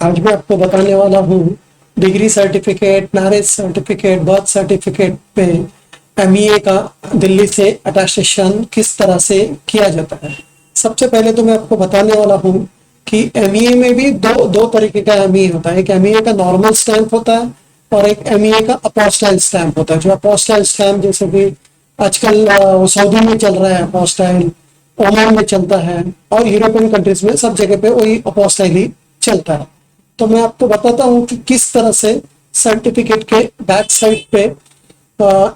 आज मैं आपको बताने वाला हूँ degree certificate, marriage certificate, birth certificate पे एमईए का दिल्ली से अटेस्टेशन किस तरह से किया जाता है। सबसे पहले तो मैं आपको बताने वाला हूँ कि एमईए में भी दो तरीके का एमईए होता है। एक एमईए का नॉर्मल स्टैंप होता है और एक एमईए का अपोस्टाइल स्टैंप होता है। जो अपोस्टाइल स्टैंप जैसे कि आजकल सऊदी में चल रहा है अपोस्टाइल, ओमान में चलता है और यूरोपियन कंट्रीज में सब जगह पे वही अपोस्टाइल ही चलता है। तो मैं आपको बताता हूँ कि किस तरह से सर्टिफिकेट के बैक साइड पे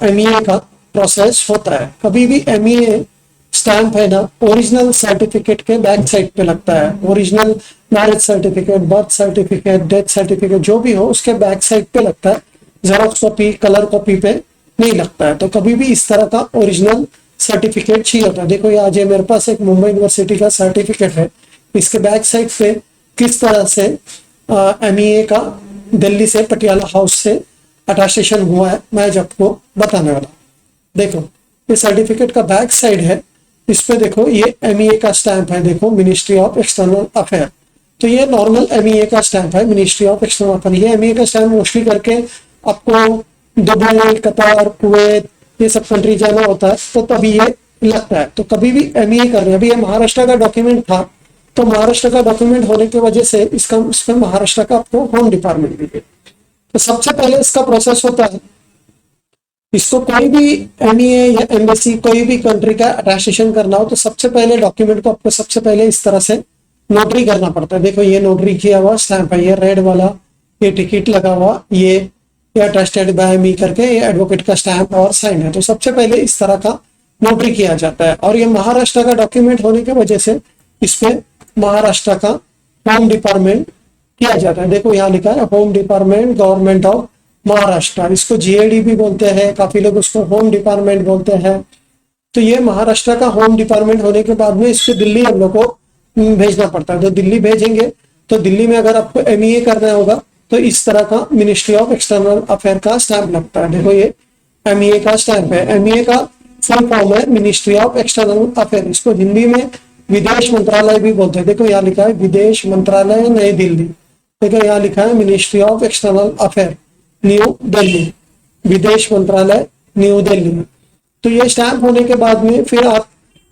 एमईए का प्रोसेस होता है। कभी भी एमईए स्टैंप है ना, ओरिजिनल सर्टिफिकेट के बैक साइड पे लगता है। Original marriage certificate, birth certificate, death certificate जो भी हो उसके बैक साइड पे लगता है। जेरॉक्स कॉपी, कलर कॉपी पे नहीं लगता है। तो कभी भी इस तरह का ओरिजिनल सर्टिफिकेट चाहिए होता है। देखो ये आज मेरे पास एक मुंबई यूनिवर्सिटी का सर्टिफिकेट है। इसके बैक साइड पे किस तरह से एमईए का दिल्ली से पटियाला हाउस से अटेस्टेशन हुआ है मैं आपको बताने वाला। देखो ये सर्टिफिकेट का बैक साइड है। इस पे देखो ये एमईए का स्टैंप है। देखो मिनिस्ट्री ऑफ एक्सटर्नल अफेयर। तो ये नॉर्मल एमईए का स्टैंप है, मिनिस्ट्री ऑफ एक्सटर्नल अफेयर। ये एमईए का स्टैंप मोस्टली करके आपको दुबई, कतार, कुवैत ये सब कंट्री जाना होता है तो तभी ये लगता है। तो कभी भी एमईए कर रहे हैं, अभी ये महाराष्ट्र का डॉक्यूमेंट था तो महाराष्ट्र का डॉक्यूमेंट होने की वजह से इसमें महाराष्ट्र का आपको होम डिपार्टमेंट भी है। तो सबसे पहले इसका प्रोसेस होता है, इसको कोई भी एमईए या एम्बेसी कोई भी कंट्री का अटेस्टेशन करना हो तो सबसे पहले डॉक्यूमेंट को आपको सबसे पहले इस तरह से नोटरी करना पड़ता है। देखो ये नोटरी किया हुआ स्टैंप है, ये रेड वाला, ये टिकट लगा हुआ, ये अटेस्टेड बाय मी करके ये एडवोकेट का स्टैंप और साइन है। तो सबसे पहले इस तरह का नोटरी किया जाता है और ये महाराष्ट्र का डॉक्यूमेंट होने की वजह से इसमें महाराष्ट्र का होम डिपार्टमेंट किया जाता है। देखो यहाँ लिखा है home department, government of Maharashtra. इसको जीएडी भी बोलते हैं, काफी लोग उसको होम डिपार्टमेंट बोलते हैं। तो ये महाराष्ट्र का होम डिपार्टमेंट होने के बाद में इसको दिल्ली हम लोग को भेजना पड़ता है। तो दिल्ली भेजेंगे तो दिल्ली में अगर आपको एमईए करना होगा तो इस तरह का मिनिस्ट्री ऑफ एक्सटर्नल अफेयर का स्टैंप लगता है। देखो ये एमईए का स्टैंप है। एमईए का फुल फॉर्म है मिनिस्ट्री ऑफ एक्सटर्नल अफेयर। इसको हिंदी में विदेश मंत्रालय भी बोलते हैं। देखो यहाँ लिखा है विदेश मंत्रालय नई दिल्ली। देखो यहाँ लिखा है ministry of external affair new Delhi, विदेश मंत्रालय न्यू दिल्ली। तो ये स्टैंप होने के बाद में फिर आप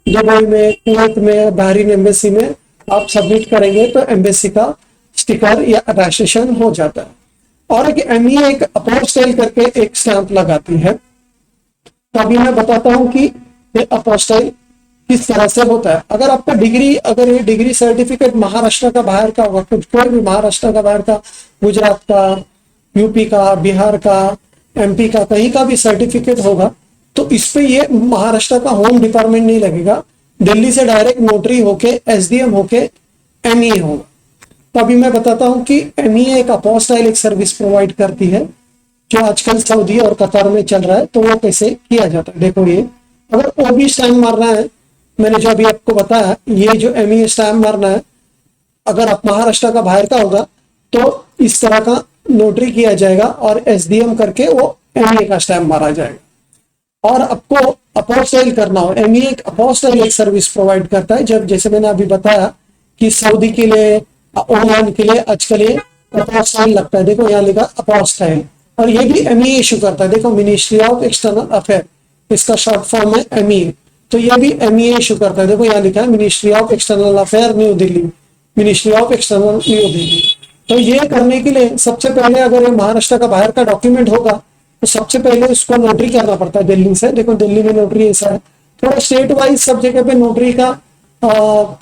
दुबई में, कुवैत में, बहरीन एम्बेसी में आप सबमिट करेंगे तो एम्बेसी का स्टिकर या अटेस्टेशन हो जाता है। और एक एमईए एक अपोस्टाइल करके एक स्टैंप लगाती है। तो अभी मैं बताता हूँ कि ये अपोस्टाइल किस तरह से होता है। अगर आपका अगर ये डिग्री सर्टिफिकेट महाराष्ट्र का बाहर का होगा, कोई भी महाराष्ट्र का बाहर का, गुजरात का, यूपी का, बिहार का, एमपी का, कहीं का भी सर्टिफिकेट होगा तो इस पे ये महाराष्ट्र का होम डिपार्टमेंट नहीं लगेगा। दिल्ली से डायरेक्ट नोटरी होके एसडीएम होके एमईए होगा। तो अभी मैं बताता हूँ कि एमईए एक अपोस्टाइल एक सर्विस प्रोवाइड करती है जो आजकल सऊदी और कतार में चल रहा है। तो वो कैसे किया जाता है, देखो ये अगर ओबी स्टैंप मारना है, मैंने जो अभी आपको बताया, ये जो एमईए स्टैंप मारना है अगर आप महाराष्ट्र का बाहर का होगा तो इस तरह का नोटरी किया जाएगा और एसडीएम करके वो एमईए का स्टैंप मारा जाएगा। और आपको अपोस्टाइल करना हो, एमईए एक अपोस्टाइल एक सर्विस प्रोवाइड करता है। जब जैसे मैंने अभी बताया कि सऊदी के लिए, ओमान के लिए आजकल ये अपोस्टाइल लगता है। देखो यहाँ लिखा अपोस्टाइल और ये भी एमईए इशू करता है। देखो मिनिस्ट्री ऑफ एक्सटर्नल अफेयर, इसका शॉर्ट फॉर्म है एमईए। तो ये भी एमईए इशू करता है। देखो यहाँ लिखा है ministry of external affair new Delhi, ministry of external new Delhi. तो ये करने के लिए सबसे पहले अगर ये महाराष्ट्र का बाहर का डॉक्यूमेंट होगा तो सबसे पहले उसको नोटरी करना पड़ता है दिल्ली से। देखो दिल्ली में नोटरी ऐसा है, थोड़ा स्टेट वाइज सब जगह पे नोटरी का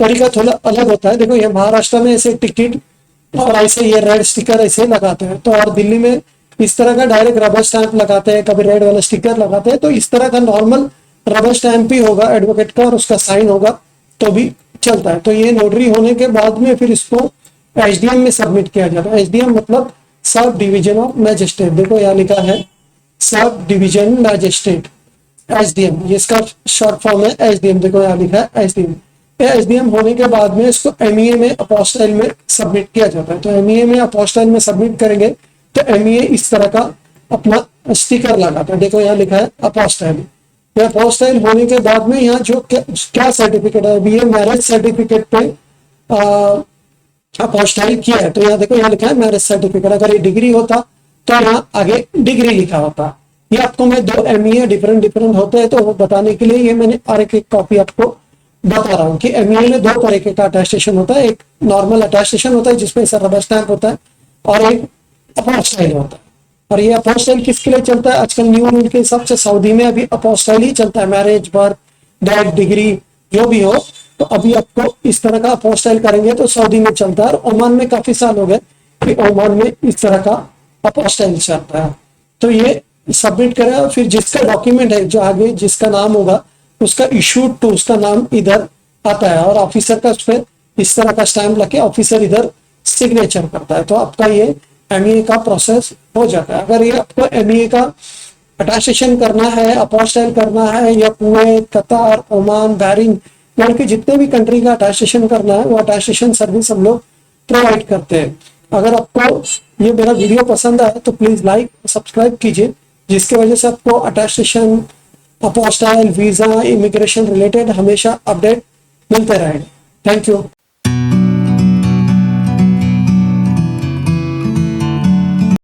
तरीका थोड़ा अलग होता है। देखो ये महाराष्ट्र में ऐसे टिकट और ऐसे ये रेड स्टिकर ऐसे लगाते हैं, तो और दिल्ली में इस तरह का डायरेक्ट रबर स्टैंप लगाते हैं, कभी रेड वाला स्टिकर लगाते हैं। तो इस तरह का नॉर्मल रबर स्टैंप भी होगा एडवोकेट का और उसका साइन होगा तो भी चलता है। तो ये नोटरी होने के बाद में फिर इसको एसडीएम में सबमिट किया जाता है। एसडीएम मतलब सब डिवीजन ऑफ मैजिस्ट्रेट। देखो यहाँ लिखा है सब डिवीजन मैजिस्ट्रेट, एसडीएम, इसका शॉर्ट फॉर्म है एसडीएम। देखो यहाँ लिखा है एसडीएम। एसडीएम होने के बाद में इसको एमईए में अपोस्टाइल में सबमिट किया जाता है। तो एमईए में अपोस्टाइल में सबमिट करेंगे तो एमईए इस तरह का अपना स्टिकर लगाता है। देखो यहाँ लिखा है अपोस्टाइल। या अपोस्टाइल होने के बाद में यहाँ जो क्या सर्टिफिकेट है, अभी ये मैरिज सर्टिफिकेट पे अपोस्टाइल किया है, तो यहाँ देखो, यहाँ लिखा है मैरिज सर्टिफिकेट, अगर ये डिग्री होता तो यहाँ आगे डिग्री लिखा होता। ये आपको मैं 2 एमईए डिफरेंट डिफरेंट होते हैं, तो वो बताने के लिए ये मैंने और एक कॉपी आपको बता रहा हूँ कि एमईए में 2 तरीके का अटेस्टेशन होता है। एक नॉर्मल अटेस्टेशन होता है जिसमें सर रबर स्टैंप होता है, और एक अपोस्टाइल होता है। और ये अपोस्टाइल किसके लिए चलता है? आजकल न्यू रूल के हिसाब से सऊदी में अभी अपोस्टाइल ही चलता है, मैरिज, बर्थ, डेथ, डिग्री जो भी हो, तो अभी आपको इस तरह का अपोस्टाइल करेंगे तो सऊदी में चलता है। और ओमान में काफी साल हो गए कि ओमान में इस तरह का अपोस्टाइल चलता है। तो ये सबमिट करें, और फिर जिसका डॉक्यूमेंट है जो आगे जिसका नाम होगा उसका इशूड टू, उसका नाम इधर आता है, और ऑफिसर का उस पर इस तरह का स्टैम्प लगे, ऑफिसर इधर सिग्नेचर करता है, तो आपका ये एमईए का प्रोसेस हो जाता है। अगर ये आपको एमईए का अटेस्टेशन करना है, अपोस्टाइल करना है, या कुवैत, कतार, ओमान, बहरीन, बल्कि जितने भी कंट्री का अटेस्टेशन करना है वो अटेस्टेशन सर्विस हम लोग प्रोवाइड करते हैं। अगर आपको ये मेरा वीडियो पसंद आए तो प्लीज लाइक सब्सक्राइब कीजिए, जिसकी वजह से आपको attestation, apostille, visa, immigration related हमेशा अपडेट मिलते रहेंगे। Thank you.